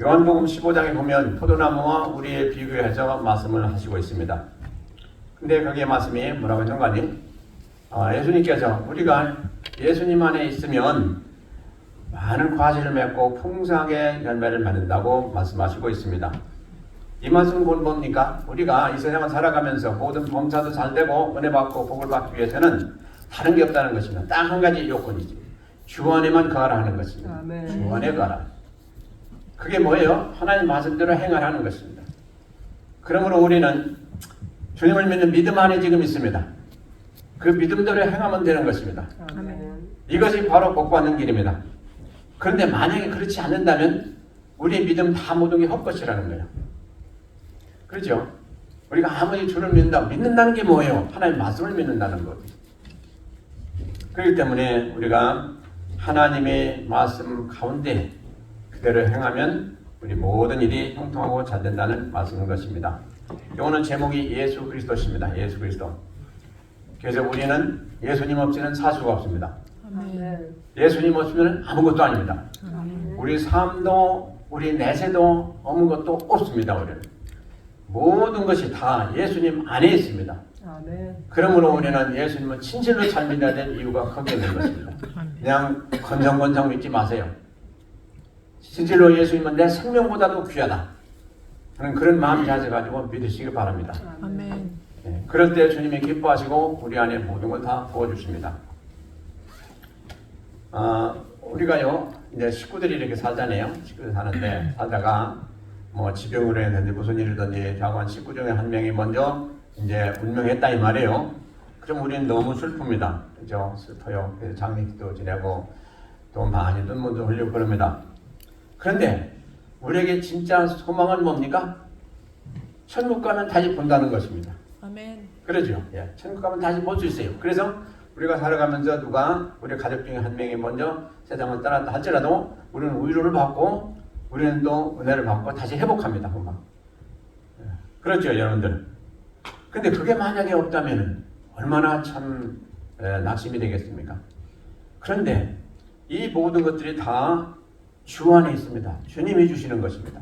요한복음 15장에 보면 포도나무와 우리의 비교해서 말씀을 하시고 있습니다. 근데 거기에 말씀이 뭐라고 했는 거 아니? 예수님께서 우리가 예수님 안에 있으면 많은 과실을 맺고 풍성하게 열매를 맺는다고 말씀하시고 있습니다. 이 말씀은 뭡니까? 우리가 이 세상을 살아가면서 모든 범사도 잘 되고 은혜 받고 복을 받기 위해서는 다른 게 없다는 것입니다. 딱 한 가지 요건이지. 주 안에만 거하라 하는 것입니다. 아멘. 주 안에 거하라. 그게 뭐예요? 하나님 말씀대로 행하라는 것입니다. 그러므로 우리는 주님을 믿는 믿음 안에 지금 있습니다. 그 믿음대로 행하면 되는 것입니다. 아멘. 이것이 바로 복 받는 길입니다. 그런데 만약에 그렇지 않는다면 우리의 믿음 다 모든 게 헛것이라는 거예요. 그렇죠? 우리가 아무리 주를 믿는다는 게 뭐예요? 하나님 말씀을 믿는다는 것. 그렇기 때문에 우리가 하나님의 말씀 가운데 그대로 행하면 우리 모든 일이 형통하고 잘 된다는 말씀인 것입니다. 이거는 제목이 예수 그리스도십니다. 예수 그리스도. 그래서 우리는 예수님 없이는 살 수가 없습니다. 아멘. 예수님 없으면 아무것도 아닙니다. 아멘. 우리 삶도 우리 내세도 아무것도 없습니다. 우리는 모든 것이 다 예수님 안에 있습니다. 아멘. 그러므로 우리는 예수님을 진실로 잘 믿어야 될 이유가 거기에 있는 것입니다. 그냥 건성건성 믿지 마세요. 진실로 예수님은 내 생명보다도 귀하다 하는 그런 마음이 가져가지고 믿으시기 바랍니다. 아멘. 그럴 때 주님이 기뻐하시고 우리 안에 모든 걸 다 부어주십니다. 우리가요 이제 식구들이 이렇게 살잖아요. 식구들 사는데 살다가 뭐 지병으로 했는지 무슨 일이든지 자관 식구 중에 한 명이 먼저 이제 운명했다 이 말이에요. 그럼 우리는 너무 슬픕니다. 그죠? 슬퍼요. 그래서 장례기도 지내고 또 많이 눈물도 흘리고 그럽니다. 그런데 우리에게 진짜 소망은 뭡니까? 천국 가면 다시 본다는 것입니다. 아멘. 그러죠. 예, 천국 가면 다시 볼 수 있어요. 그래서 우리가 살아가면서 누가 우리 가족 중에 한 명이 먼저 세상을 떠났다 할지라도 우리는 위로를 받고 우리는 또 은혜를 받고 다시 회복합니다. 금방. 예, 그렇죠, 여러분들. 근데 그게 만약에 없다면 얼마나 참 낙심이 되겠습니까? 그런데 이 모든 것들이 다 주 안에 있습니다. 주님이 주시는 것입니다.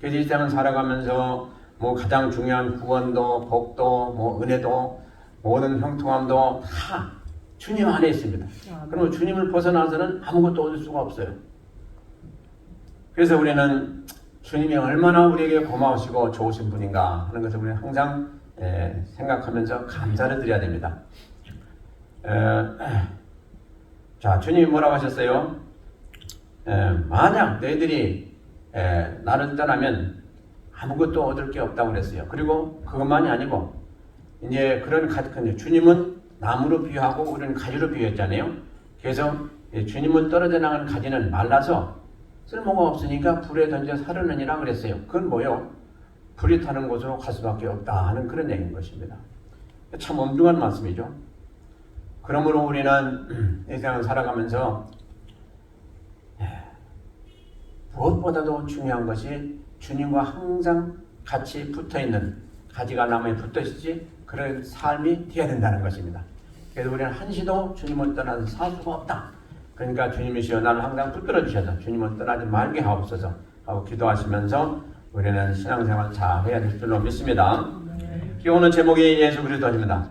그래서 이 세상을 살아가면서 뭐 가장 중요한 구원도 복도 뭐 은혜도 모든 형통함도 다 주님 안에 있습니다. 그러면 주님을 벗어나서는 아무것도 얻을 수가 없어요. 그래서 우리는 주님이 얼마나 우리에게 고마우시고 좋으신 분인가 하는 것을 우리는 항상 생각하면서 감사를 드려야 됩니다. 자, 주님이 뭐라고 하셨어요? 만약 너희들이 나를 떠나면 아무것도 얻을 게 없다고 그랬어요. 그리고 그것만이 아니고 이제 그런 주님은 나무로 비유하고 우리는 가지로 비유했잖아요. 그래서 주님은 떨어져 나가는 가지는 말라서 쓸모가 없으니까 불에 던져 사르느니라 그랬어요. 그건 뭐요? 불이 타는 곳으로 갈 수밖에 없다 하는 그런 얘기인 것입니다. 참 엄중한 말씀이죠. 그러므로 우리는 이 세상을 살아가면서 무엇보다도 중요한 것이 주님과 항상 같이 붙어있는 가지가 나무에 붙어있지 그런 삶이 되어야 된다는 것입니다. 그래서 우리는 한시도 주님을 떠나서 살 수가 없다. 그러니까 주님이시여 나를 항상 붙들어 주셔서 주님을 떠나지 말게 하옵소서 하고 기도하시면서 우리는 신앙생활 잘 해야 될 줄로 믿습니다. 오늘 제목이 예수 그리스도입니다.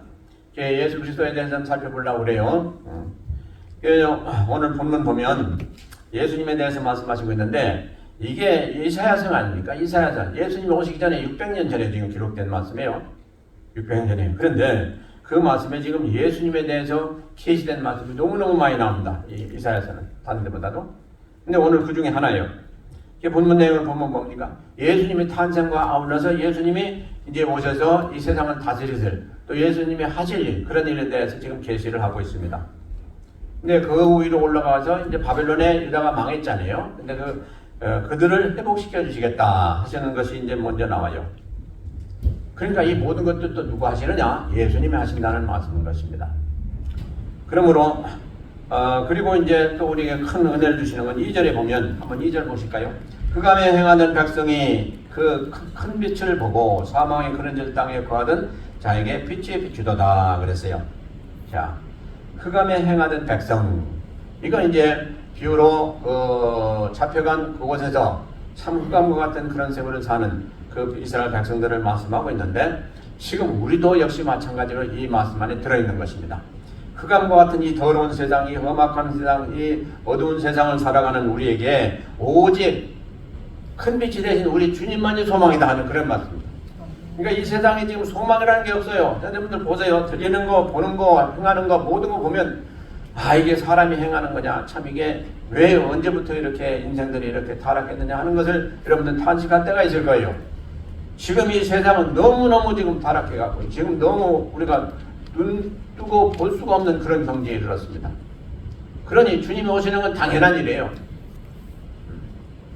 예수 그리스도에 대해서 살펴보려고 그래요. 오늘 본문 보면 예수님에 대해서 말씀하시고 있는데 이게 이사야서 아닙니까? 이사야서. 예수님이 오시기 전에 600년 전에 지금 기록된 말씀이에요. 600년 전에. 그런데 그 말씀에 지금 예수님에 대해서 계시된 말씀이 너무너무 많이 나옵니다. 이사야서는 다른 데보다도. 근데 오늘 그 중에 하나예요. 본문 내용을 보면 뭡니까? 예수님의 탄생과 아울러서 예수님이 이제 오셔서 이 세상을 다스리실 또 예수님이 하실 일 그런 일에 대해서 지금 계시를 하고 있습니다. 근데 그 위로 올라가서 이제 바벨론에 유다가 망했잖아요. 근데 그들을 회복시켜 주시겠다 하시는 것이 이제 먼저 나와요. 그러니까 이 모든 것도 또 누가 하시느냐? 예수님이 하신다는 말씀인 것입니다. 그러므로 그리고 이제 또 우리에게 큰 은혜를 주시는 건 2절에 보면 한번 2절 보실까요? 그감에 행하던 백성이 그 큰 빛을 보고 사망의 그른절 땅에 거하던 자에게 빛이 비추도다 그랬어요. 자, 흑암에 행하던 백성 이건 이제 비유로 잡혀간 그곳에서 참 흑암과 같은 그런 세월을 사는 그 이스라엘 백성들을 말씀하고 있는데 지금 우리도 역시 마찬가지로 이 말씀 안에 들어있는 것입니다. 흑암과 같은 이 더러운 세상, 이 험악한 세상, 이 어두운 세상을 살아가는 우리에게 오직 큰 빛이 되신 우리 주님만이 소망이다 하는 그런 말씀입니다. 그러니까 이 세상에 지금 소망이라는 게 없어요. 여러분들 보세요. 들리는 거, 보는 거, 행하는 거 모든 거 보면 이게 사람이 행하는 거냐, 참 이게 왜 언제부터 이렇게 인생들이 이렇게 타락했느냐 하는 것을 여러분들 탄식할 때가 있을 거예요. 지금 이 세상은 너무너무 지금 타락해갖고 지금 너무 우리가 눈 뜨고 볼 수가 없는 그런 경지에 이르렀습니다. 그러니 주님이 오시는 건 당연한 일이에요.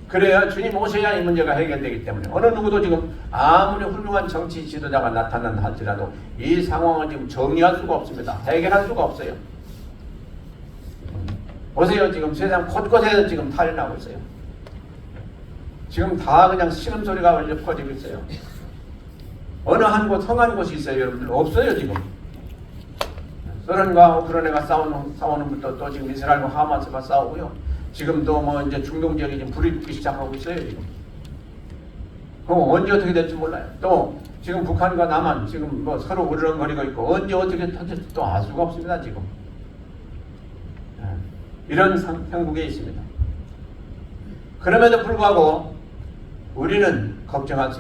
그래야 주님 오셔야 이 문제가 해결되기 때문에 어느 누구도 지금 아무리 훌륭한 정치 지도자가 나타난다 할지라도 이 상황을 지금 정리할 수가 없습니다. 해결할 수가 없어요. 보세요. 지금 세상 곳곳에서 지금 탈이 나고 있어요. 지금 다 그냥 신음소리가 울려 퍼지고 있어요. 어느 한 곳, 성한 곳이 있어요, 여러분들? 없어요, 지금. 소련과 우크라이나가 싸우는 것도 또 지금 이스라엘과 하마스가 싸우고요. 지금도 뭐 이제 중동 지역이 지금 불이 붙기 시작하고 있어요, 지금. 그럼 언제 어떻게 될지 몰라요. 또 지금 북한과 남한 지금 뭐 서로 으르렁거리고 있고 언제 어떻게 터질지 또 알 수가 없습니다, 지금. 이런 형국에 있습니다. 그럼에도 불구하고 우리는 걱정할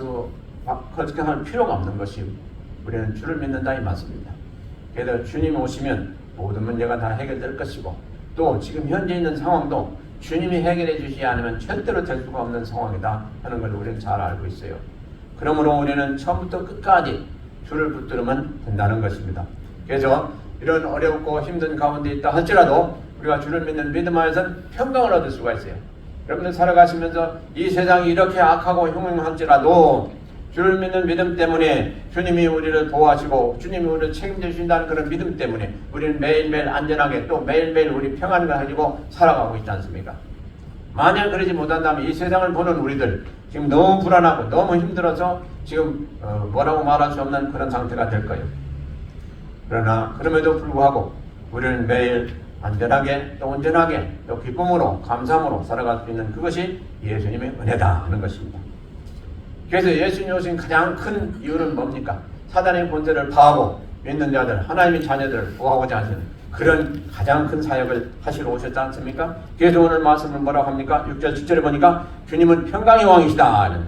필요가 없는 것이 우리는 주를 믿는다 이 말씀입니다. 그래서 주님이 오시면 모든 문제가 다 해결될 것이고 또 지금 현재 있는 상황도 주님이 해결해 주시지 않으면 절대로 될 수가 없는 상황이다 하는 걸 우리는 잘 알고 있어요. 그러므로 우리는 처음부터 끝까지 주를 붙들으면 된다는 것입니다. 그래서 이런 어렵고 힘든 가운데 있다 할지라도 우리가 주를 믿는 믿음 안에서는 평강을 얻을 수가 있어요. 여러분들 살아가시면서 이 세상이 이렇게 악하고 흉흉할지라도 주를 믿는 믿음 때문에 주님이 우리를 도와주시고 주님이 우리를 책임져 주신다는 그런 믿음 때문에 우리는 매일매일 안전하게 또 매일매일 우리 평안을 가지고 살아가고 있지 않습니까? 만약 그러지 못한다면 이 세상을 보는 우리들 지금 너무 불안하고 너무 힘들어서 지금 뭐라고 말할 수 없는 그런 상태가 될 거예요. 그러나 그럼에도 불구하고 우리는 매일 안전하게 또 온전하게 또 기쁨으로 감사함으로 살아갈 수 있는 그것이 예수님의 은혜다 하는 것입니다. 그래서 예수님이 오신 가장 큰 이유는 뭡니까? 사단의 권세를 파하고 믿는 자들, 하나님의 자녀들을 구하고자 하시는 그런 가장 큰 사역을 하시러 오셨지 않습니까? 그래서 오늘 말씀을 뭐라고 합니까? 6절 7절에 보니까 주님은 평강의 왕이시다,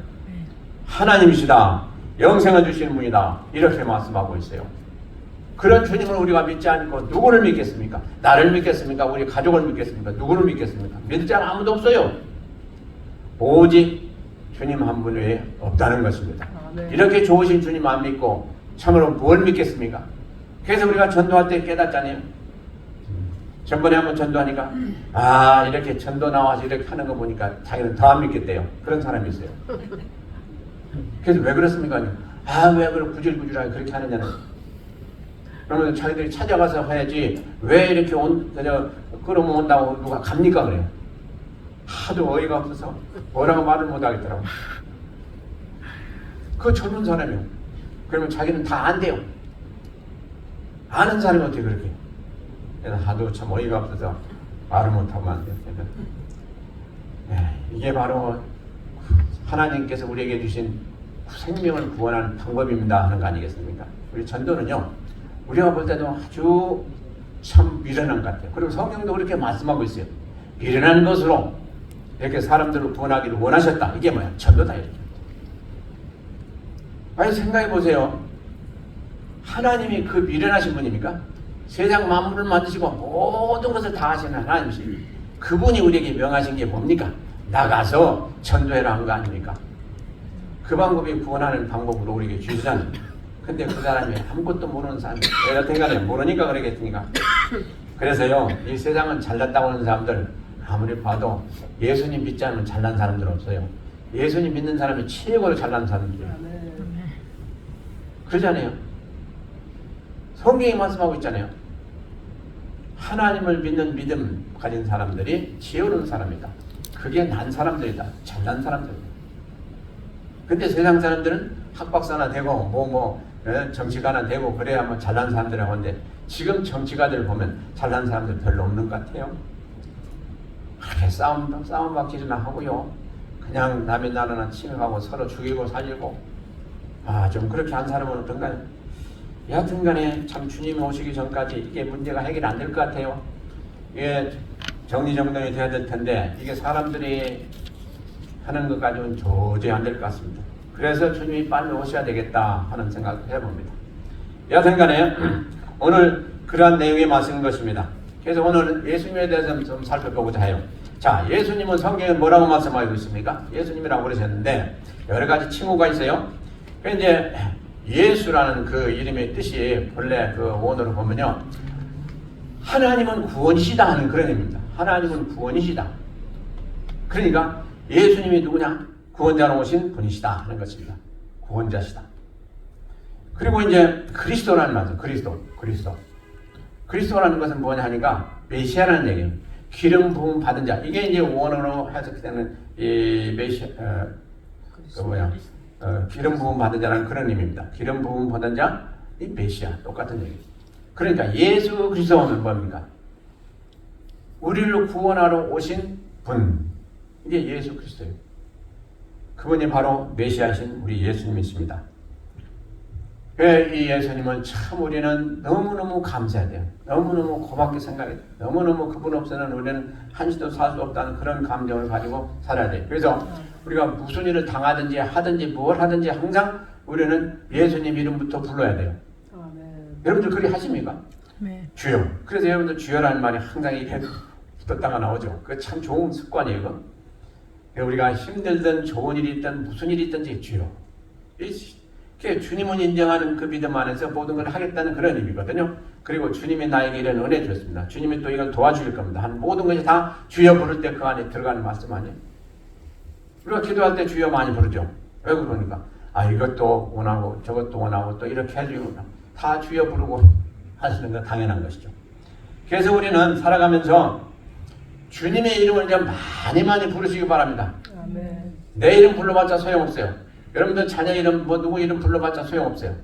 하나님이시다, 영생을 주시는 분이다 이렇게 말씀하고 있어요. 그런 주님을 우리가 믿지 않고 누구를 믿겠습니까? 나를 믿겠습니까? 우리 가족을 믿겠습니까? 누구를 믿겠습니까? 믿을 자는 아무도 없어요. 오직 주님 한 분 외에 없다는 것입니다. 이렇게 좋으신 주님 안 믿고 참으로 뭘 믿겠습니까? 그래서 우리가 전도할 때 깨닫잖아요. 전번에 한번 전도하니까 이렇게 전도 나와서 이렇게 하는 거 보니까 자기는 더 안 믿겠대요. 그런 사람이 있어요. 그래서 왜 그렇습니까? 왜 그렇게 구질구질하게 그렇게 하느냐는. 그러면 자기들이 찾아가서 해야지 왜 이렇게 끌어모은다고 누가 갑니까 그래요. 하도 어이가 없어서 뭐라고 말을 못하겠더라고. 그 젊은 사람이요. 그러면 자기는 다 안돼요. 아는 사람이 어떻게 그렇게 해요. 그래서 하도 참 어이가 없어서 말을 못하고 안 돼요. 이게 바로 하나님께서 우리에게 주신 생명을 구원하는 방법입니다 하는 거 아니겠습니까? 우리 전도는요, 우리가 볼 때도 아주 참 미련한 것 같아요. 그리고 성경도 그렇게 말씀하고 있어요. 미련한 것으로 이렇게 사람들을 구원하기를 원하셨다. 이게 뭐야? 전도다. 이렇게. 아니 생각해 보세요. 하나님이 그 미련하신 분입니까? 세상 만물을 만드시고 모든 것을 다 하시는 하나님이시. 그분이 우리에게 명하신 게 뭡니까? 나가서 전도해라 한 거 아닙니까? 그 방법이 구원하는 방법으로 우리에게 주시잖아요. 근데 그 사람이 아무것도 모르는 사람이 여하튼간에 모르니까 그러겠습니까? 그래서요, 이 세상은 잘났다고 하는 사람들 아무리 봐도 예수님 믿지 않으면 잘난 사람들 없어요. 예수님 믿는 사람이 최고로 잘난 사람들이에요. 그러잖아요. 성경이 말씀하고 있잖아요. 하나님을 믿는 믿음 가진 사람들이 지혜로운 사람이다. 그게 난 사람들이다. 잘난 사람들이다. 근데 세상 사람들은 학박사나 되고 정치가나 되고 그래야 뭐 잘난 사람들이라고 하는데 지금 정치가들 보면 잘난 사람들 별로 없는 것 같아요. 그렇게 싸움박질이나 하고요. 그냥 남의 나라나 침입하고 서로 죽이고 살리고 좀 그렇게 한 사람은 어떤가요? 여하튼간에 참 주님이 오시기 전까지 이게 문제가 해결 안 될 것 같아요. 이게 정리정돈이 돼야 될 텐데 이게 사람들이 하는 것 가지고는 도저히 안 될 것 같습니다. 그래서 주님이 빨리 오셔야 되겠다 하는 생각을 해봅니다. 여하튼간에 오늘 그러한 내용이 맞은 것입니다. 그래서 오늘 예수님에 대해서 좀 살펴보고자 해요. 자, 예수님은 성경에 뭐라고 말씀하고 있습니까? 예수님이라고 그러셨는데 여러 가지 칭호가 있어요. 이제 예수라는 그 이름의 뜻이 본래 그 원어로 보면요, 하나님은 구원이시다 하는 그런 의미입니다. 하나님은 구원이시다. 그러니까 예수님이 누구냐? 구원자로 오신 분이시다 하는 것입니다. 구원자시다. 그리고 이제 그리스도라는 말이죠. 그리스도라는 것은 뭐냐 하니까 메시아라는 얘기예요. 기름 부음 받은 자. 이게 이제 원어로 해석되는 이 메시아, 기름 부음 받은 자라는 그런 의미입니다. 기름 부음 받은 자, 이 메시아 똑같은 얘기. 그러니까 예수 그리스도는 뭡니까? 우리를 구원하러 오신 분. 이게 예수 그리스도예요. 그분이 바로 메시아이신 우리 예수님이십니다. 이 예수님은 참 우리는 너무너무 감사해야 돼요. 너무너무 고맙게 생각해야 돼요. 너무너무 그분 없이는 우리는 한시도 살 수 없다는 그런 감정을 가지고 살아야 돼요. 그래서 우리가 무슨 일을 당하든지 하든지 뭘 하든지 항상 우리는 예수님 이름부터 불러야 돼요. 아멘. 여러분들 그리 하십니까? 네. 주여. 그래서 여러분들 주여라는 말이 항상 이렇게 붙었다가 나오죠. 그거 참 좋은 습관이에요. 이거. 우리가 힘들든 좋은 일이 있든 무슨 일이 있든지 주여. 주님은 인정하는 그 믿음 안에서 모든 걸 하겠다는 그런 의미거든요. 그리고 주님이 나에게 이런 은혜 주셨습니다. 주님이 또 이걸 도와줄 겁니다. 한 모든 것이 다 주여 부를 때 그 안에 들어가는 말씀 아니에요? 우리가 기도할 때 주여 많이 부르죠. 왜 그러니까? 이것도 원하고 저것도 원하고 또 이렇게 해주고 다 주여 부르고 하시는 건 당연한 것이죠. 그래서 우리는 살아가면서 주님의 이름을 좀 많이 부르시기 바랍니다. 아멘. 내 이름 불러봤자 소용없어요. 여러분들 자녀 이름 누구 이름 불러봤자 소용없어요.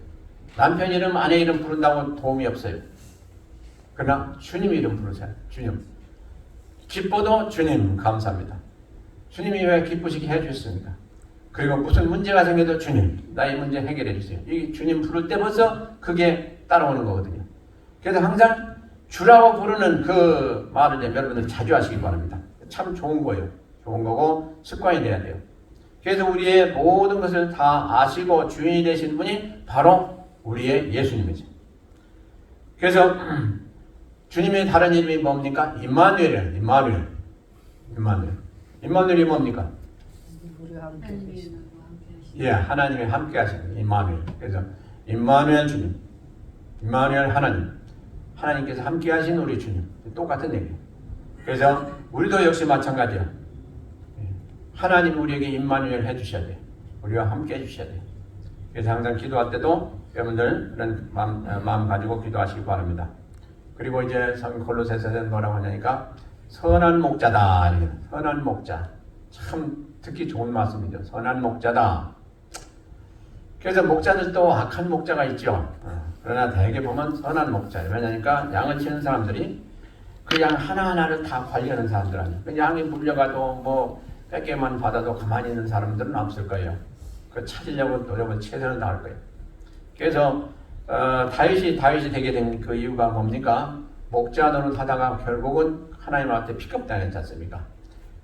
남편 이름 아내 이름 부른다고 도움이 없어요. 그러나 주님 이름 부르세요. 주님. 기뻐도 주님 감사합니다. 주님이 왜 기쁘시게 해주셨습니까? 그리고 무슨 문제가 생겨도 주님 나의 문제 해결해 주세요. 이 주님 부를 때 벌써 그게 따라오는 거거든요. 그래서 항상 주라고 부르는 그 말을 여러분들 자주 하시기 바랍니다. 참 좋은 거예요. 좋은 거고 습관이 돼야 돼요. 그래서 우리의 모든 것을 다 아시고 주인이 되신 분이 바로 우리의 예수님이죠. 그래서 주님의 다른 이름이 뭡니까? 임마누엘이에요. 임마누엘이 뭡니까? 우리와 함께 계신. 예, 하나님이 함께 하시는 임마누엘. 그래서 임마누엘 주님, 임마누엘 하나님께서 함께 하신 우리 주님. 똑같은 얘기예요. 그래서 우리도 역시 마찬가지야. 하나님이 우리에게 임마누엘 해주셔야 돼요. 우리와 함께 해주셔야 돼요. 그래서 항상 기도할 때도 여러분들 그런 마음 가지고 기도하시기 바랍니다. 그리고 이제 골로새서는 뭐라고 하냐니까 선한 목자다. 선한 목자. 참 듣기 좋은 말씀이죠. 선한 목자다. 그래서 목자들도 악한 목자가 있죠. 그러나 대개 보면 선한 목자예요. 왜냐니까 양을 치는 사람들이 그 양 하나하나를 다 관리하는 사람들 아니에요. 그 양이 물려가도 뭐 뺏게만 받아도 가만히 있는 사람들은 없을 거예요. 그 찾으려고 노력을 최선을 다할 거예요. 그래서 다윗이 되게 된 그 이유가 뭡니까? 목자 노릇 하다가 결국은 하나님 앞에 픽업당했지 않습니까?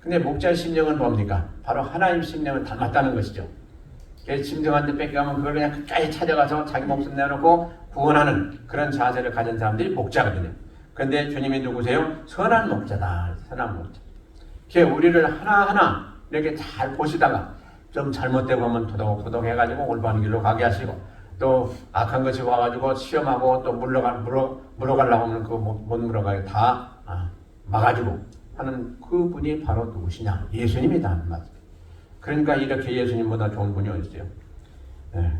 근데 목자의 심령은 뭡니까? 바로 하나님 심령을 닮았다는 것이죠. 그래서 짐승한테 뺏겨가면 그걸 그냥 끝까지 찾아가서 자기 목숨 내놓고 구원하는 그런 자세를 가진 사람들이 목자거든요. 그런데 주님이 누구세요? 선한 목자다. 선한 목자. 우리를 하나하나 이렇게 잘 보시다가 좀 잘못되고 하면 토독토독 해가지고 올바른 길로 가게 하시고 또 악한 것이 와가지고 시험하고 또 물어가려고 하면 그거 못 물어가게 다 막아주고 하는 그 분이 바로 누구시냐? 예수님이다 하는 말씀. 그러니까 이렇게 예수님보다 좋은 분이 어디 있어요? 네.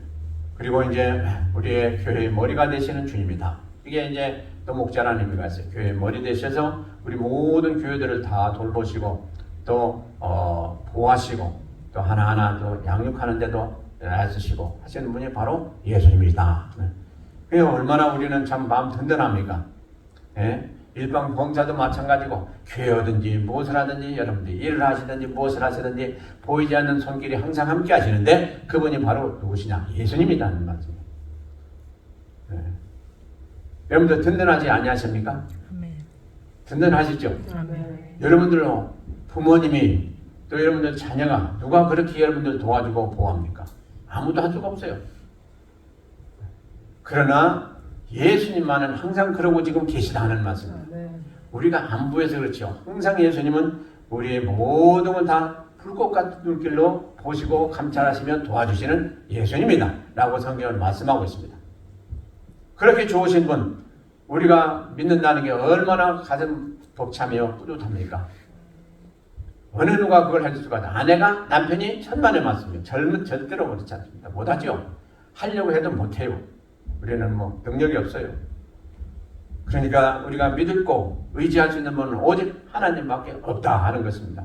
그리고 이제 우리의 교회의 머리가 되시는 주님이다. 이게 이제 또 목자라는 의미가 있어요. 교회의 머리 되셔서 우리 모든 교회들을 다 돌보시고 또 보호하시고 또 하나하나 또 양육하는 데도 애쓰시고 하시는 분이 바로 예수님이다. 그게 얼마나 우리는 참 마음 든든합니까? 예? 일반 봉사도 마찬가지고 교회든지 무엇을 하든지 여러분들이 일을 하시든지 무엇을 하시든지 보이지 않는 손길이 항상 함께 하시는데 그분이 바로 누구시냐? 예수님이라는 말씀이에요. 네. 여러분들 든든하지 아니하십니까? 든든하시죠? 아멘. 여러분들 부모님이 또 여러분들 자녀가 누가 그렇게 여러분들 도와주고 보호합니까? 아무도 할 수가 없어요. 그러나 예수님만은 항상 그러고 지금 계시다 하는 말씀입니다. 아멘. 우리가 안 보여서 그렇죠. 항상 예수님은 우리의 모든 걸 다 불꽃 같은 눈길로 보시고 감찰하시며 도와주시는 예수님이다 라고 성경을 말씀하고 있습니다. 그렇게 좋으신 분 우리가 믿는다는 게 얼마나 가슴 벅차며 뿌듯합니까? 어느 누가 그걸 할 수가 없다. 아내가 남편이 천만의 말씀이에요. 젊은 절대로 그렇지 않습니다. 못하죠. 하려고 해도 못해요. 우리는 뭐 능력이 없어요. 그러니까 우리가 믿고 의지할 수 있는 분은 오직 하나님밖에 없다 하는 것입니다.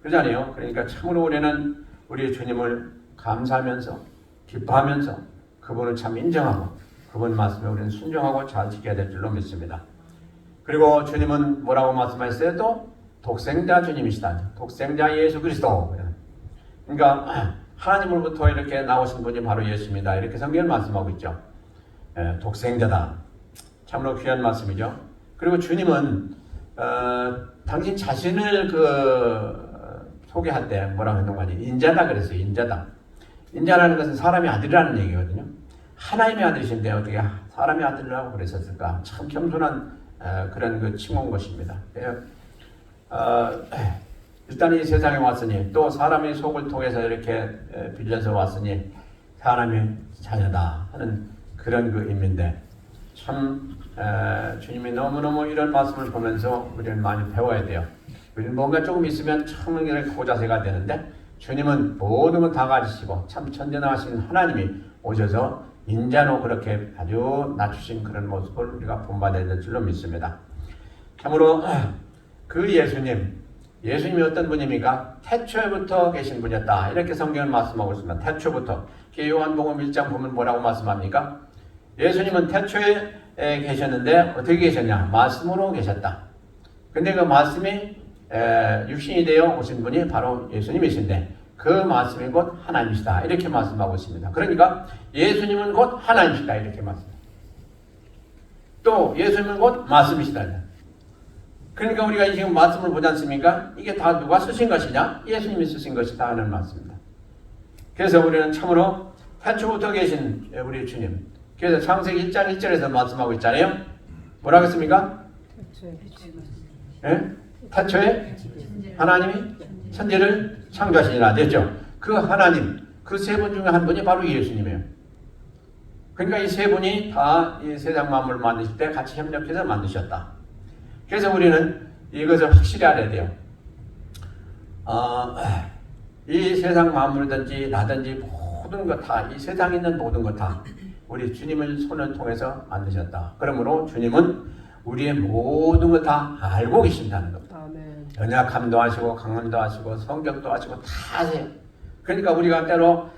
그러잖아요. 그러니까 참으로 우리는 우리 주님을 감사하면서 기뻐하면서 그분을 참 인정하고 그분 말씀에 우리는 순종하고 잘 지켜야 될 줄로 믿습니다. 그리고 주님은 뭐라고 말씀하셨어요? 또 독생자 주님이시다. 독생자 예수 그리스도. 그러니까 하나님으로부터 이렇게 나오신 분이 바로 예수입니다. 이렇게 성경을 말씀하고 있죠. 독생자다. 참으로 귀한 말씀이죠. 그리고 주님은 당신 자신을 소개할 때 뭐라고 했던 거지? 인자다 그랬어요. 인자다. 인자라는 것은 사람의 아들이라는 얘기거든요. 하나님의 아들이신데 어떻게 사람의 아들이라고 그랬었을까? 참 겸손한 그런 그 칭호인 것입니다. 일단 이 세상에 왔으니 또 사람의 속을 통해서 이렇게 빌려서 왔으니 사람의 자녀다 하는 그런 그 의미인데 참 주님이 너무너무 이런 말씀을 보면서 우리는 많이 배워야 돼요. 우리는 뭔가 조금 있으면 참 고자세가 되는데 주님은 모든 걸 다 가지시고 참 천전하신 하나님이 오셔서 인자로 그렇게 아주 낮추신 그런 모습을 우리가 본받아야 될 줄로 믿습니다. 참으로 그 예수님이 어떤 분입니까? 태초에부터 계신 분이었다. 이렇게 성경을 말씀하고 있습니다. 태초부터. 요한복음 1장 보면 뭐라고 말씀합니까? 예수님은 태초에 계셨는데 어떻게 계셨냐? 말씀으로 계셨다. 근데 그 말씀이 육신이 되어 오신 분이 바로 예수님이신데 그 말씀이 곧 하나님이시다. 이렇게 말씀하고 있습니다. 그러니까 예수님은 곧 하나님이시다. 이렇게 말씀합니다. 또 예수님은 곧 말씀이시다. 그러니까 우리가 지금 말씀을 보지 않습니까? 이게 다 누가 쓰신 것이냐? 예수님이 쓰신 것이다 하는 말씀입니다. 그래서 우리는 참으로 태초부터 계신 우리 주님. 그래서 창세기 1장 1절에서 말씀하고 있잖아요. 뭐라고 했습니까? 태초에 하나님이 천지를 창조하시니라 됐죠. 그 하나님, 그 세 분 중에 한 분이 바로 예수님이에요. 그러니까 이 세 분이 다 이 세상 만물을 만드실 때 같이 협력해서 만드셨다. 그래서 우리는 이것을 확실히 알아야 돼요. 이 세상 만물이든지 나든지 모든 것 다, 이 세상에 있는 모든 것 다 우리 주님을 손을 통해서 만드셨다. 그러므로 주님은 우리의 모든 것 다 알고 계신다는 겁니다. 아멘. 연약함도 하시고 강함도 하시고 성격도 하시고 다 아세요. 그러니까 우리가 때로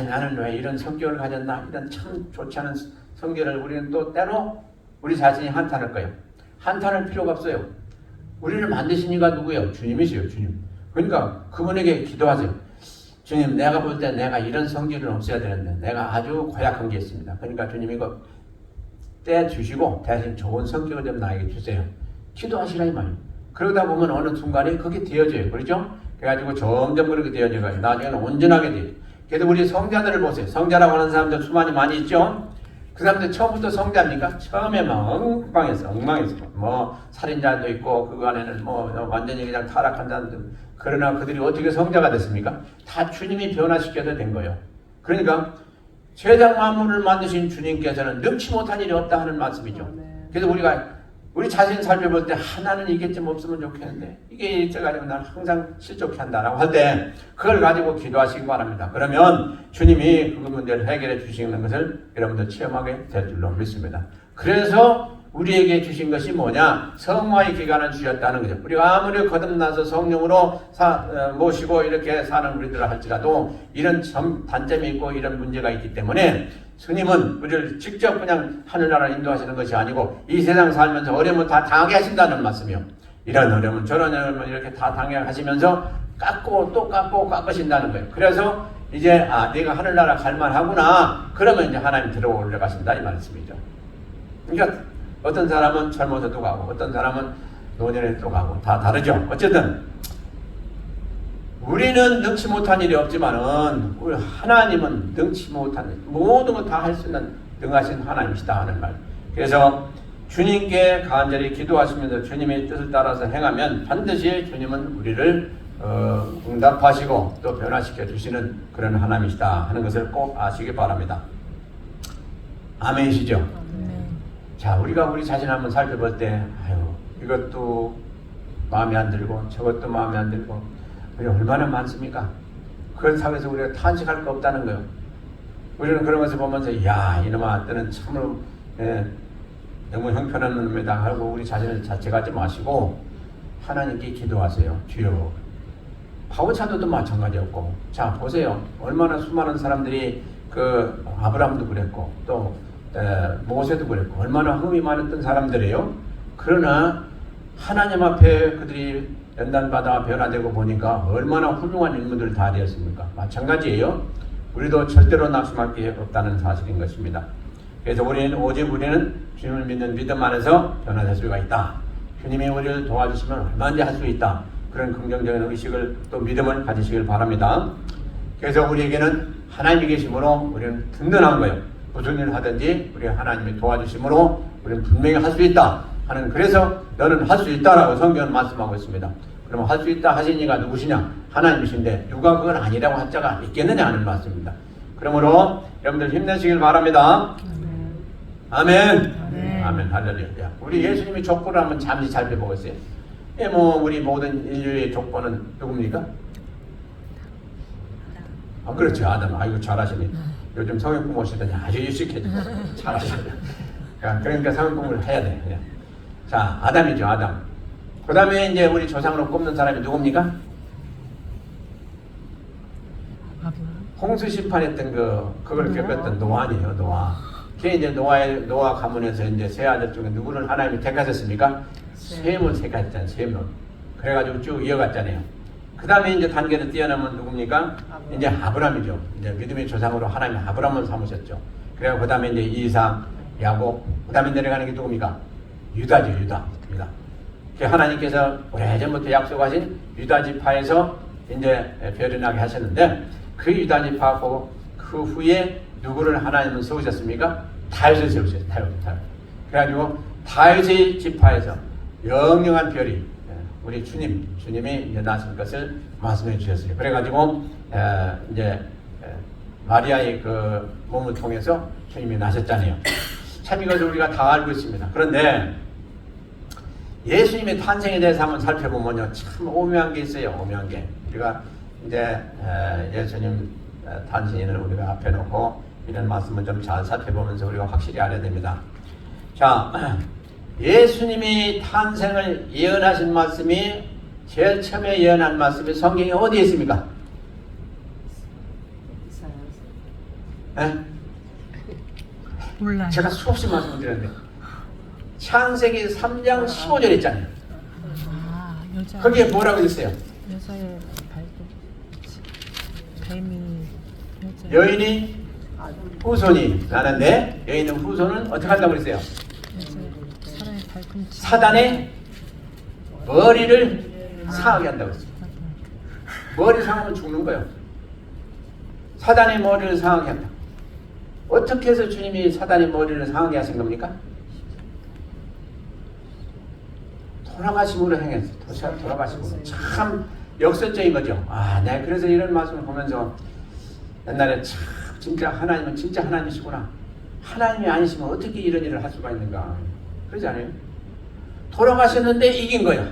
나는 왜 이런 성격을 가졌나, 이런 참 좋지 않은 성격을 우리는 또 때로 우리 자신이 한탄할 거예요. 한탄할 필요가 없어요. 우리를 만드신 이가 누구예요? 주님이세요. 주님. 그러니까 그분에게 기도하세요. 주님, 내가 볼 때 내가 이런 성질은 없어야 되는데 내가 아주 고약한 게 있습니다. 그러니까 주님 이거 떼주시고 대신 좋은 성격을 좀 나에게 주세요. 기도하시라 이 말이에요. 그러다 보면 어느 순간에 그게 되어져요. 그렇죠? 그래가지고 점점 그렇게 되어져가지고 나중에는 온전하게 돼요. 그래도 우리 성자들을 보세요. 성자라고 하는 사람들 수많이 많이 있죠? 그 사람들 처음부터 성자입니까? 처음에 막 엉망했어. 뭐 살인자도 있고 그 안에는 뭐 완전히 그냥 타락한 사람들. 그러나 그들이 어떻게 성자가 됐습니까? 다 주님이 변화시켜서 된 거예요. 그러니까 세상 만물을 만드신 주님께서는 능치 못한 일이 없다 하는 말씀이죠. 그래서 우리 자신 살펴볼 때 하나는 이게 좀 없으면 좋겠는데 이게 있어가지고 난 항상 실족해 한다라고 할 때 그걸 가지고 기도하시기 바랍니다. 그러면 주님이 그 문제를 해결해 주시는 것을 여러분들 체험하게 될 줄로 믿습니다. 그래서 우리에게 주신 것이 뭐냐? 성화의 기간을 주셨다는 거죠. 우리가 아무리 거듭나서 성령으로 모시고 이렇게 사는 우리들 할지라도 이런 단점이 있고 이런 문제가 있기 때문에 스님은 우리를 직접 그냥 하늘나라를 인도하시는 것이 아니고 이 세상 살면서 어려움을 다 당하게 하신다는 말씀이요. 이런 어려움은 저런 어려움을 이렇게 다 당하게 하시면서 깎고 또 깎고 깎으신다는 거예요. 그래서 이제 내가 하늘나라 갈만하구나. 그러면 이제 하나님 들어올려가신다 이 말씀이죠. 그러니까 어떤 사람은 젊어서도 가고 어떤 사람은 노년에도 가고 다 다르죠. 어쨌든 우리는 능치 못한 일이 없지만은 우리 하나님은 능치 못한 일, 모든 것 다 할 수 있는 능하신 하나님이시다 하는 말. 그래서 주님께 간절히 기도하시면서 주님의 뜻을 따라서 행하면 반드시 주님은 우리를 응답하시고 또 변화시켜 주시는 그런 하나님이시다 하는 것을 꼭 아시기 바랍니다. 아멘이시죠? 아멘. 자, 우리가 우리 자신 한번 살펴볼 때 이것도 마음에 안 들고 저것도 마음에 안 들고 우리 얼마나 많습니까? 그런 상황에서 우리가 탄식할 거 없다는 거예요. 우리는 그런 것을 보면서 야 이놈아 때는 참으로 너무 형편한 놈이다 하고 우리 자신을 자책하지 마시고 하나님께 기도하세요. 주여. 바울사도도 마찬가지였고, 자 보세요. 얼마나 수많은 사람들이 그 아브라함도 그랬고 또 모세도 그랬고 얼마나 흠이 많았던 사람들이에요. 그러나 하나님 앞에 그들이 연단받아 변화되고 보니까 얼마나 훌륭한 인물들 다 되었습니까? 마찬가지예요. 우리도 절대로 낙심할 게 없다는 사실인 것입니다. 그래서 우리는 주님을 믿는 믿음 안에서 변화될 수가 있다. 주님이 우리를 도와주시면 얼마든지 할 수 있다. 그런 긍정적인 의식을 또 믿음을 가지시길 바랍니다. 그래서 우리에게는 하나님이 계심으로 우리는 든든한 거예요. 무슨 일을 하든지 우리 하나님이 도와주심으로 우리는 분명히 할 수 있다 하는, 그래서 너는 할 수 있다라고 성경은 말씀하고 있습니다. 그러면 할 수 있다 하신 이가 누구시냐? 하나님이신데 누가 그건 아니라고 할 자가 있겠느냐 하는 말씀입니다. 그러므로 여러분들 힘내시길 바랍니다. 아멘. 아멘. 아멘. 할렐루야. 우리 예수님의 족보를 한번 잠시 살펴보겠어요. 우리 모든 인류의 족보는 누굽니까? 그렇죠. 아담. 아이고 잘하시네. 요즘 성경 공부하시더니 아주 유식해지고 잘하시네. 그러니까 성경 공부를 해야 돼. 그냥. 자, 아담이죠. 아담. 그 다음에 이제 우리 조상으로 꼽는 사람이 누굽니까? 홍수 심판했던 그걸 겪었던 노아니에요. 노아. 걔 이제 노아 가문에서 이제 세 아들 중에 누구를 하나님이 택하셨습니까? 셈을 택하셨잖아요. 셈을. 그래가지고 쭉 이어갔잖아요. 그 다음에 이제 단계를 뛰어넘은 누굽니까? 이제 아브람이죠. 이제 믿음의 조상으로 하나님이 아브람을 삼으셨죠. 그래서 그 다음에 이제 이삭, 야곱, 그 다음에 내려가는 게 누굽니까? 유다죠. 유다. 하나님께서 오래전부터 약속하신 유다 지파에서 이제 별이 나게 하셨는데 그 유다 지파하고 그 후에 누구를 하나님은 세우셨습니까? 다윗을 세우셨어요. 다윗. 그래가지고 다윗의 지파에서 영영한 별이 우리 주님이 이제 나신 것을 말씀해 주셨어요. 그래가지고 이제 마리아의 그 몸을 통해서 주님이 나셨잖아요. 참 이것을 우리가 다 알고 있습니다. 그런데 예수님의 탄생에 대해서 한번 살펴보면요, 참 오묘한 게 있어요. 오묘한 게. 우리가 이제 예수님 탄생을 우리가 앞에 놓고 이런 말씀을 좀 잘 살펴보면서 우리가 확실히 알아야 됩니다. 자, 예수님이 탄생을 예언하신 말씀이 제일 처음에 예언한 말씀이 성경에 어디에 있습니까? 몰라요. 제가 수없이 말씀드렸는데 창세기 3장 15절 있잖아요. 여자. 거기에 뭐라고 있어요? 여자의 뱀이 여인이 후손이 나는데 여인은 후손은 어떻게 한다고 그랬어요? 사람의 발꿈치. 사단의 머리를 상하게 한다고 했어요. 머리 상하면 죽는 거예요. 사단의 머리를 상하게 한다. 어떻게 해서 주님이 사단의 머리를 상하게 하신 겁니까? 돌아가심으로 행했어요. 돌아가심으로. 참 역설적인 거죠. 내가 그래서 이런 말씀을 보면서 옛날에 참 진짜 하나님은 진짜 하나님이시구나. 하나님이 아니시면 어떻게 이런 일을 할 수가 있는가. 그러지 않아요? 돌아가셨는데 이긴 거예요.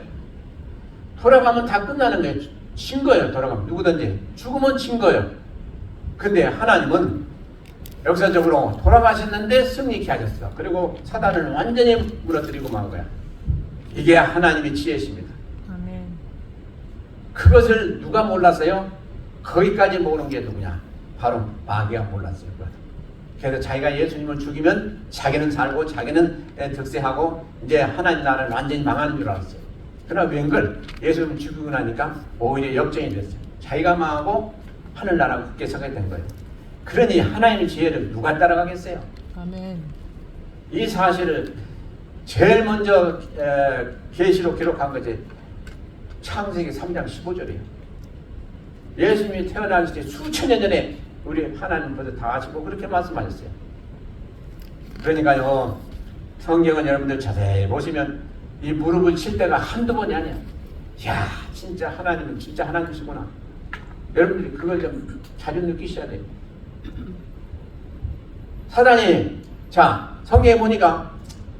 돌아가면 다 끝나는 거예요. 진 거예요. 돌아가면 누구든지 죽으면 진 거예요. 근데 하나님은 역사적으로 돌아가셨는데 승리케 하셨어. 그리고 사단을 완전히 무너뜨리고 만 거야. 이게 하나님의 지혜십니다. 아멘. 그것을 누가 몰랐어요? 거기까지 모르는 게 누구냐? 바로 마귀가 몰랐어요. 그래서 자기가 예수님을 죽이면 자기는 살고 자기는 득세하고 이제 하나님 나라는 완전히 망하는 줄 알았어요. 그러나 웬걸 예수님을 죽이고 나니까 오히려 역전이 됐어요. 자기가 망하고 하늘나라가 굳게 서게 된 거예요. 그러니 하나님의 지혜를 누가 따라가겠어요? 아멘. 이 사실을 제일 먼저 계시록 기록한 것이 창세기 3장 15절이에요. 예수님이 태어나기 전에 수천 년 전에 우리 하나님보다 다 아시고 그렇게 말씀하셨어요. 그러니까요, 성경은 여러분들 자세히 보시면 이 무릎을 칠 때가 한두 번이 아니야. 이야, 진짜 하나님은 진짜 하나님이시구나. 여러분들이 그걸 좀 자주 느끼셔야 돼요. 사단이, 자, 성경에 보니까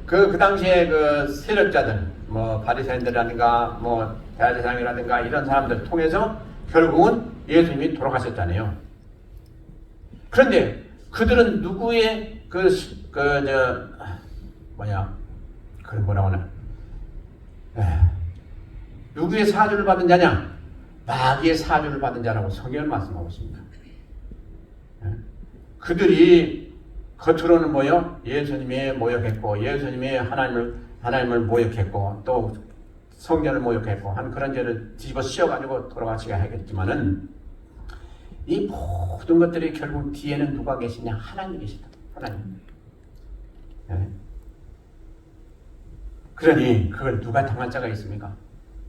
그 당시에 그 세력자들, 뭐 바리새인들이라든가 뭐 대제사장이라든가 이런 사람들 통해서 결국은 예수님이 돌아가셨잖아요. 그런데 그들은 누구의 누구의 사주를 받은 자냐? 마귀의 사주를 받은 자라고 성경을 말씀하고 있습니다. 그들이 겉으로는 뭐요? 예수님이 모욕했고 예수님이 하나님을 모욕했고 또 성전을 모욕했고 한 그런 죄를 뒤집어 씌워가지고 돌아가시게 하겠지만은 이 모든 것들이 결국 뒤에는 누가 계시냐? 하나님이 계시다. 하나님. 네. 그러니 그걸 누가 당할 자가 있습니까?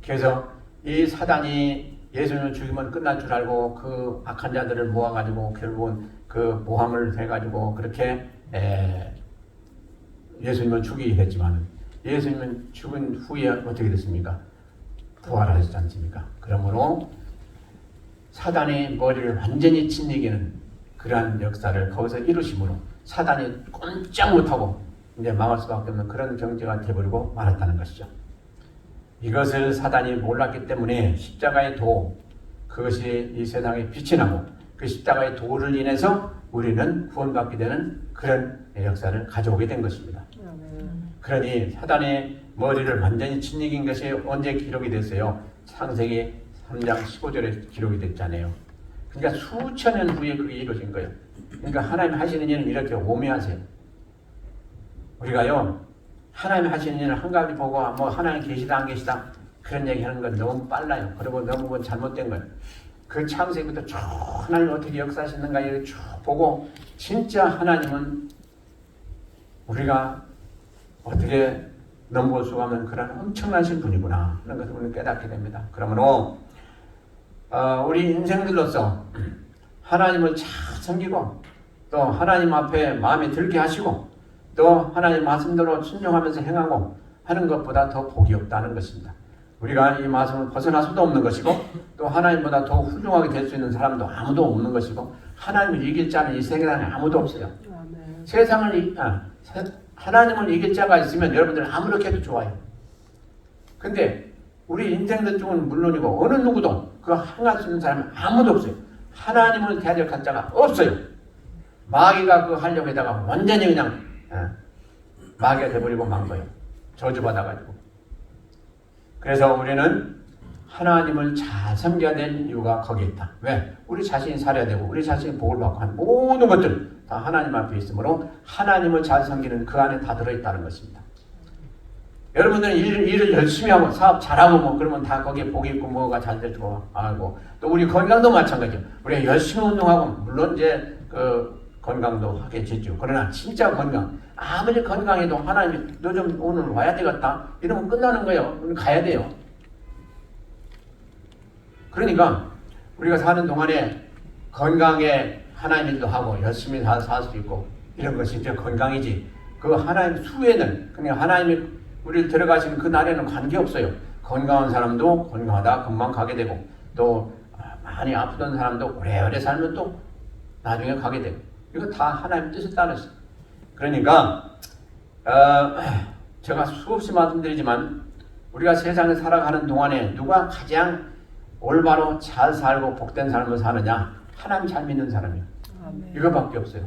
그래서 이 사단이 예수님을 죽이면 끝날 줄 알고 그 악한 자들을 모아가지고 결국은 그 모함을 해가지고 그렇게 예수님을 죽이게 됐지만 예수님은 죽은 후에 어떻게 됐습니까? 부활하셨지 않습니까? 그러므로 사단의 머리를 완전히 짓이기는 그러한 역사를 거기서 이루심으로 사단이 꼼짝 못하고 이제 망할 수밖에 없는 그런 경제가 되어버리고 말았다는 것이죠. 이것을 사단이 몰랐기 때문에 십자가의 도, 그것이 이 세상에 빛이 나고 그 십자가의 도를 인해서 우리는 구원받게 되는 그런 역사를 가져오게 된 것입니다. 그러니 사단의 머리를 완전히 짓이긴 것이 언제 기록이 됐어요? 창세기 3장 15절에 기록이 됐잖아요. 그러니까 수천 년 후에 그게 이루어진 거예요. 그러니까 하나님 하시는 일은 이렇게 오묘하세요. 우리가요, 하나님 하시는 일을 한 가지 보고 뭐 하나님 계시다 안 계시다 그런 얘기하는 건 너무 빨라요. 그리고 너무 잘못된 거예요. 그 창세기부터 쭉 하나님 어떻게 역사하시는가 이렇게 쭉 보고 진짜 하나님은 우리가 어떻게 넘볼 수가 없는 그런 엄청나신 분이구나 하는 것을 우리는 깨닫게 됩니다. 그러므로 우리 인생들로서 하나님을 잘 섬기고 또 하나님 앞에 마음에 들게 하시고 또 하나님 말씀대로 순종하면서 행하고 하는 것보다 더 복이 없다는 것입니다. 우리가 이 말씀을 벗어날 수도 없는 것이고 또 하나님보다 더 훌륭하게 될 수 있는 사람도 아무도 없는 것이고 하나님을 이길 자는 이 세상에 아무도 없어요. 하나님을 이길 자가 있으면 여러분들 아무렇게 해도 좋아요. 근데 우리 인생들 중은 물론이고 어느 누구도 그거 행할 수 있는 사람은 아무도 없어요. 하나님을 대적할 자가 없어요. 마귀가 그거 하려고 하다가 완전히 그냥 마귀가 돼버리고 만 거예요. 저주받아가지고. 그래서 우리는 하나님을 잘 섬겨야 될 이유가 거기에 있다. 왜? 우리 자신이 살아야 되고 우리 자신이 복을 받고 한 모든 것들 다 하나님 앞에 있으므로 하나님을 잘 섬기는 그 안에 다 들어있다는 것입니다. 여러분들은 일을 열심히 하고 사업 잘하고 뭐 그러면 다 거기에 복이 있고 뭐가 잘 되고 알고 또 우리 건강도 마찬가지죠. 우리가 열심히 운동하고 물론 이제 그 건강도 하겠죠. 그러나 진짜 건강 아무리 건강해도 하나님이 너 좀 오늘 와야 되겠다 이러면 끝나는 거예요. 오늘 가야 돼요. 그러니까 우리가 사는 동안에 건강에 하나님 일도 하고 열심히 살 수 있고 이런 것이 이제 건강이지. 그 하나님 수에는 그냥 하나님이 우리를 데려가시는 그 날에는 관계없어요. 건강한 사람도 건강하다 금방 가게 되고 또 많이 아프던 사람도 오래오래 살면 또 나중에 가게 되고 이거 다 하나님 뜻에 따라서. 그러니까 제가 수없이 말씀드리지만 우리가 세상에 살아가는 동안에 누가 가장 올바로 잘 살고 복된 삶을 사느냐? 하나님 잘 믿는 사람이에요. 아멘. 이거밖에 없어요.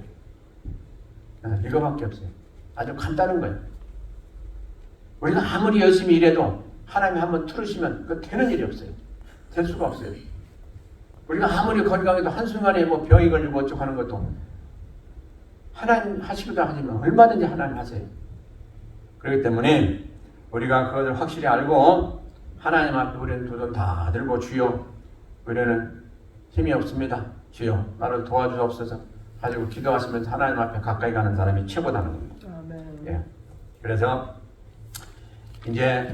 이거밖에 없어요. 아주 간단한 거예요. 우리가 아무리 열심히 일해도 하나님이 한번 틀으시면 그 되는 일이 없어요. 될 수가 없어요. 우리가 아무리 건강해도 한순간에 뭐 병이 걸리고 어쩌고 하는 것도 하나님 하시기도 하지만 얼마든지 하나님 하세요. 그렇기 때문에 우리가 그것을 확실히 알고 하나님 앞에 우리는 두 손 다 들고 주여 우리는 힘이 없습니다. 주여 나를 도와주옵소서 가지고 기도하시면서 하나님 앞에 가까이 가는 사람이 최고다는 겁니다. 예. 그래서 이제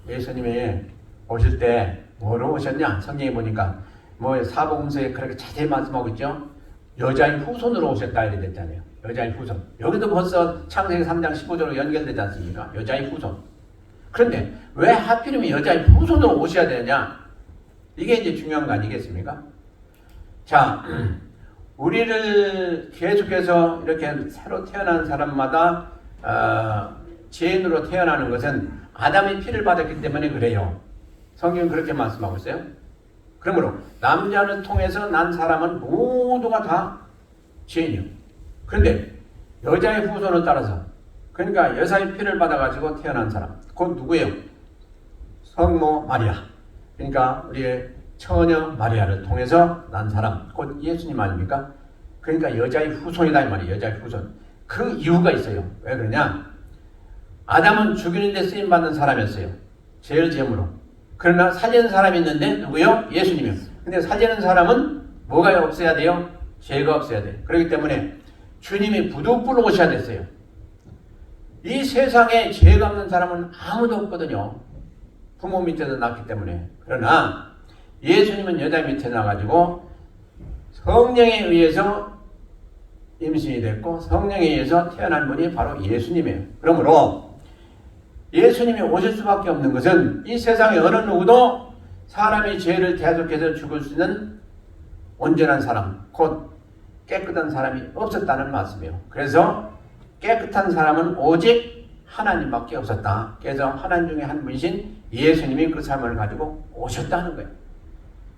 예수님이 오실 때 뭐로 오셨냐? 성경에 보니까 뭐 사복음서에 그렇게 자세히 말씀하고 있죠. 여자의 후손으로 오셨다 이렇게 됐잖아요. 여자의 후손. 여기도 벌써 창세기 3장 15절로 연결되지 않습니까? 여자의 후손. 그런데 왜 하필이면 여자의 후손으로 오셔야 되느냐? 이게 이제 중요한 거 아니겠습니까? 자, 우리를 계속해서 이렇게 새로 태어난 사람마다 죄인으로 태어나는 것은 아담의 피를 받았기 때문에 그래요. 성경은 그렇게 말씀하고 있어요. 그러므로 남자를 통해서 난 사람은 모두가 다 죄인이요. 그런데 여자의 후손을 따라서 그러니까 여자의 피를 받아가지고 태어난 사람 곧 누구예요? 성모 마리아. 그러니까 우리의 처녀 마리아를 통해서 난 사람 곧 예수님 아닙니까? 그러니까 여자의 후손이다 이 말이에요. 여자의 후손. 그 이유가 있어요. 왜 그러냐? 아담은 죽이는 데 쓰임받는 사람이었어요. 죄를 지음으로. 그러나 살리는 사람이 있는데 누구요? 예수님이요. 근데 살리는 사람은 뭐가 없어야 돼요? 죄가 없어야 돼요. 그렇기 때문에 주님이 부득불 오셔야 됐어요. 이 세상에 죄가 없는 사람은 아무도 없거든요. 부모 밑에서 낳기 때문에. 그러나 예수님은 여자 밑에 나가지고 성령에 의해서 임신이 됐고 성령에 의해서 태어난 분이 바로 예수님이에요. 그러므로 예수님이 오실 수밖에 없는 것은 이 세상에 어느 누구도 사람의 죄를 대속해서 죽을 수 있는 온전한 사람, 곧 깨끗한 사람이 없었다는 말씀이에요. 그래서 깨끗한 사람은 오직 하나님밖에 없었다. 그래서 하나님 중에 한 분이신 예수님이 그 삶을 가지고 오셨다는 거예요.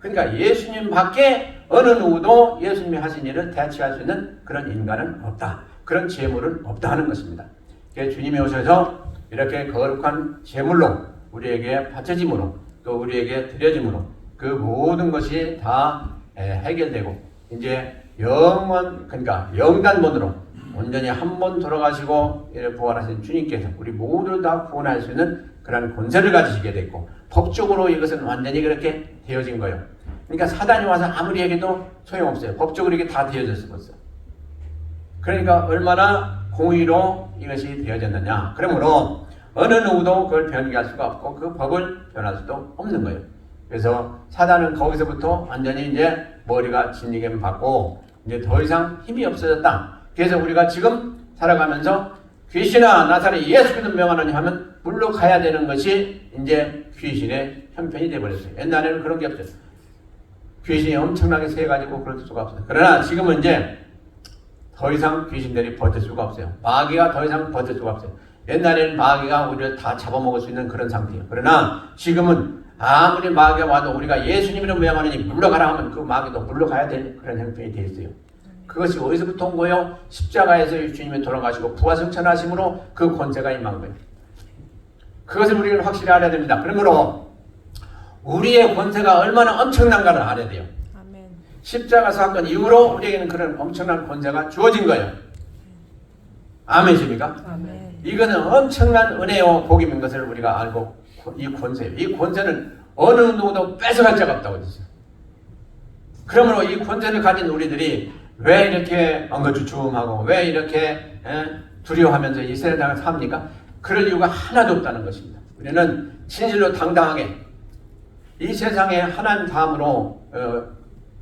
그러니까 예수님 밖에 어느 누구도 예수님이 하신 일을 대체할 수 있는 그런 인간은 없다. 그런 재물은 없다 하는 것입니다. 그래서 주님이 오셔서 이렇게 거룩한 재물로 우리에게 바쳐짐으로 또 우리에게 드려짐으로 그 모든 것이 다 해결되고 이제 영원 그러니까 영단본으로 온전히 한 번 돌아가시고 부활하신 주님께서 우리 모두를 다 구원할 수 있는 그런 권세를 가지시게 됐고 법적으로 이것은 완전히 그렇게 되어진 거예요. 그러니까 사단이 와서 아무리 해도 소용없어요. 법적으로 이게 다 되어졌어 벌써. 그러니까 얼마나 공의로 이것이 되어졌느냐. 그러므로 어느 누구도 그걸 변개할 수가 없고 그 법을 변할 수도 없는 거예요. 그래서 사단은 거기서부터 완전히 이제 머리가 진리게 받고 이제 더 이상 힘이 없어졌다. 그래서 우리가 지금 살아가면서 귀신아 나사렛 예수 그리스도 명하노니 하면 물러가야 되는 것이 이제 귀신의 형편이 되어버렸어요. 옛날에는 그런 게 없어요. 귀신이 엄청나게 세가지고 그럴 수가 없어요. 그러나 지금은 이제 더 이상 귀신들이 버틸 수가 없어요. 마귀가 더 이상 버틸 수가 없어요. 옛날에는 마귀가 우리를 다 잡아먹을 수 있는 그런 상태예요. 그러나 지금은 아무리 마귀가 와도 우리가 예수님으로 명하노니 물러가라 하면 그 마귀도 물러가야 될 그런 형편이 되어 있어요. 그것이 어디서부터 온 거예요? 십자가에서 주님이 돌아가시고 부활승천하심으로 그 권세가 임한 거예요. 그것을 우리는 확실히 알아야 됩니다. 그러므로 우리의 권세가 얼마나 엄청난가를 알아야 돼요. 아멘. 십자가 사건 이후로 우리에게는 그런 엄청난 권세가 주어진 거예요. 아멘이십니까? 아멘. 이거는 엄청난 은혜요 복임인 것을 우리가 알고 이 권세예요. 이 권세는 어느 누구도 뺏어갈 자가 없다고 했어요. 그러므로 이 권세를 가진 우리들이 왜 이렇게 엉거주춤하고 왜 이렇게 두려워하면서 이 세상을 삽니까? 그럴 이유가 하나도 없다는 것입니다. 우리는 진실로 당당하게 이 세상에 하나님 다음으로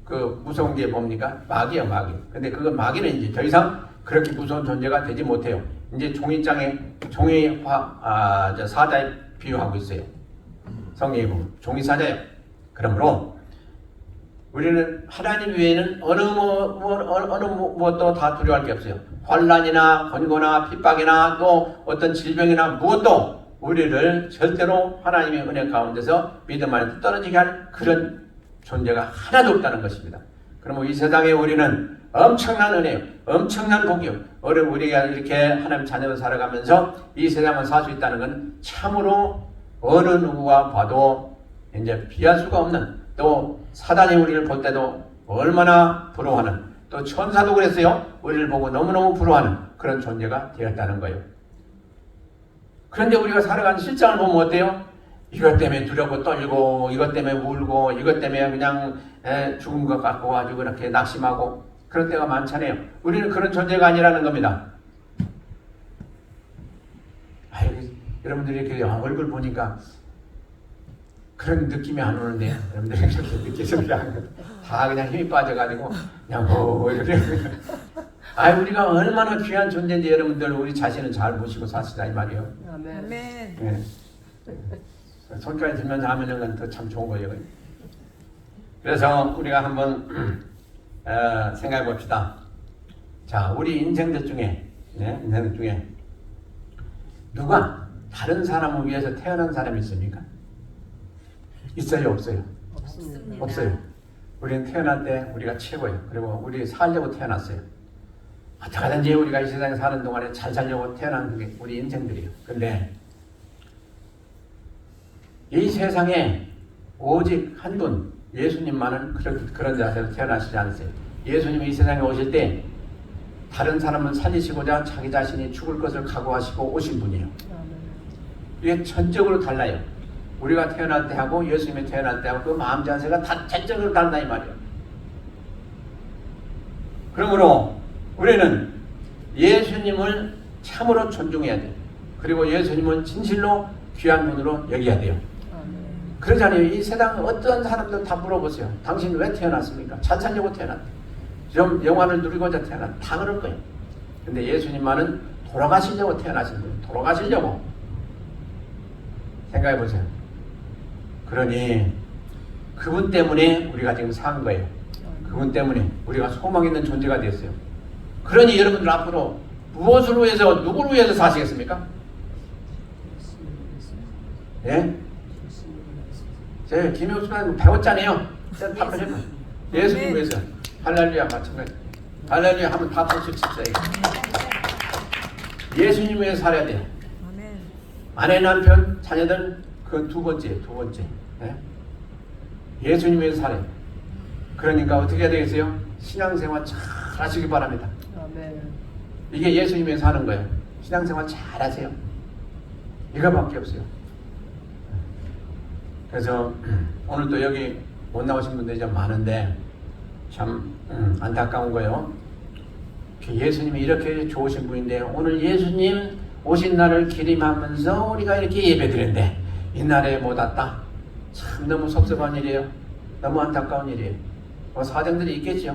그 무서운 게 뭡니까? 마귀야 마귀. 근데 그 마귀는 이제 더 이상 그렇게 무서운 존재가 되지 못해요. 이제 종이장에 사자에 비유하고 있어요. 성경에 보면 종이 사자예요. 그러므로 우리는 하나님 외에는 어느 무엇도 다 두려워할 게 없어요. 환난이나 권고나 핍박이나 또 어떤 질병이나 무엇도 우리를 절대로 하나님의 은혜 가운데서 믿음 안에 떨어지게 할 그런 존재가 하나도 없다는 것입니다. 그러면 이 세상에 우리는 엄청난 은혜요, 엄청난 복이요. 우리가 이렇게 하나님 자녀로 살아가면서 이 세상을 살 수 있다는 건 참으로 어느 누구가 봐도 이제 비할 수가 없는 또 사단이 우리를 볼 때도 얼마나 부러워하는 또 천사도 그랬어요. 우리를 보고 너무너무 부러워하는 그런 존재가 되었다는 거예요. 그런데 우리가 살아가는 실상을 보면 어때요? 이것 때문에 두렵고 떨고, 이것 때문에 울고, 이것 때문에 그냥 죽은 것 같고 가지고 그렇게 낙심하고 그런 때가 많잖아요. 우리는 그런 존재가 아니라는 겁니다. 여러분들이 이렇게 얼굴 보니까 그런 느낌이 안 오는데요. 여러분들이 그렇게 느끼시는 게 아니고 다 그냥 힘이 빠져가지고 그냥 이렇게. 우리가 얼마나 귀한 존재인지 여러분들 우리 자신은 잘 모시고 사시다 이 말이에요. 아멘. 네. 손까지 들면서 하면은 건 더 참 좋은 거예요. 그래서 우리가 한번 생각해 봅시다. 자, 우리 인생들 중에 누가 다른 사람을 위해서 태어난 사람이 있습니까? 있어요, 없어요? 없습니다. 없어요. 우리는 태어날 때 우리가 최고예요. 그리고 우리 살려고 태어났어요. 어떻게든지 우리가 이 세상에 사는 동안에 잘 살려고 태어난 게 우리 인생들이에요. 근데 이 세상에 오직 한 분, 예수님만은 그런 자세로 태어나시지 않으세요. 예수님이 이 세상에 오실 때 다른 사람을 살리시고자 자기 자신이 죽을 것을 각오하시고 오신 분이에요. 이게 전적으로 달라요. 우리가 태어날 때하고 예수님이 태어날 때하고 그 마음 자세가 다 전적으로 다르다 이 말이에요. 그러므로 우리는 예수님을 참으로 존중해야 돼요. 그리고 예수님은 진실로 귀한 분으로 여겨야 돼요. 그러잖아요. 이 세상 어떤 사람들 다 물어보세요. 당신 왜 태어났습니까? 잘 살려고 태어났대. 좀 영화를 누리고자 태어났대. 다 그럴 거예요. 근데 예수님만은 돌아가시려고 태어나신 거예요. 돌아가시려고. 생각해 보세요. 그러니 그분 때문에 우리가 지금 산 거예요. 그분 때문에 우리가 소망 있는 존재가 되었어요. 그러니 여러분들 앞으로 무엇을 위해서 누구를 위해서 사시겠습니까? 예? 제가 김효수는 배웠잖아요. 한번 해봐. 예수님 위해서 할렐루야 마찬가지. 할렐루야 하면 다 박수 칩시다. 예수님 위해서 살아야 돼요. 아내, 남편, 자녀들 그 두 번째. 네? 예수님 위해서 살아요. 그러니까 어떻게 해야 되겠어요? 신앙생활 잘 하시기 바랍니다. 이게 예수님 위해서 하는 거예요. 신앙생활 잘 하세요. 이거밖에 없어요. 그래서 오늘도 여기 못 나오신 분들이 좀 많은데 참 안타까운 거예요. 예수님이 이렇게 좋으신 분인데 오늘 예수님 오신 날을 기림하면서 우리가 이렇게 예배드렸는데 이 날에 못 왔다. 참 너무 섭섭한 일이에요. 너무 안타까운 일이에요. 사정들이 있겠죠.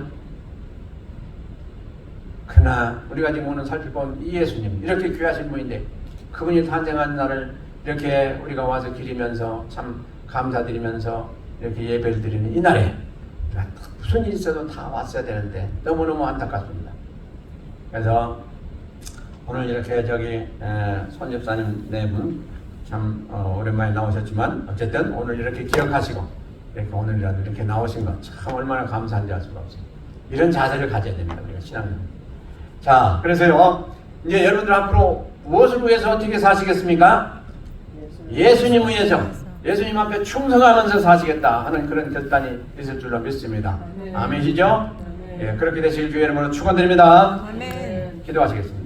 그러나 우리가 지금 오늘 살펴본 이 예수님 이렇게 귀하신 분인데 그분이 탄생한 날을 이렇게 우리가 와서 기리면서 참 감사드리면서 이렇게 예배를 드리는 이 날에 무슨 일이 있어도 다 왔어야 되는데 너무너무 안타깝습니다. 그래서 오늘 이렇게 손 집사님 네 분 참 오랜만에 나오셨지만 어쨌든 오늘 이렇게 기억하시고 이렇게 오늘이라도 이렇게 나오신 것 참 얼마나 감사한지 알 수가 없어요. 이런 자세를 가져야 됩니다. 우리가 신앙은. 자, 그래서요 이제 여러분들 앞으로 무엇을 위해서 어떻게 사시겠습니까? 예수님 위해서 예수님 앞에 충성하면서 사시겠다 하는 그런 결단이 있을 줄로 믿습니다. 아멘이죠? 예, 그렇게 되실 주의 이름으로 축원드립니다. 기도하시겠습니다.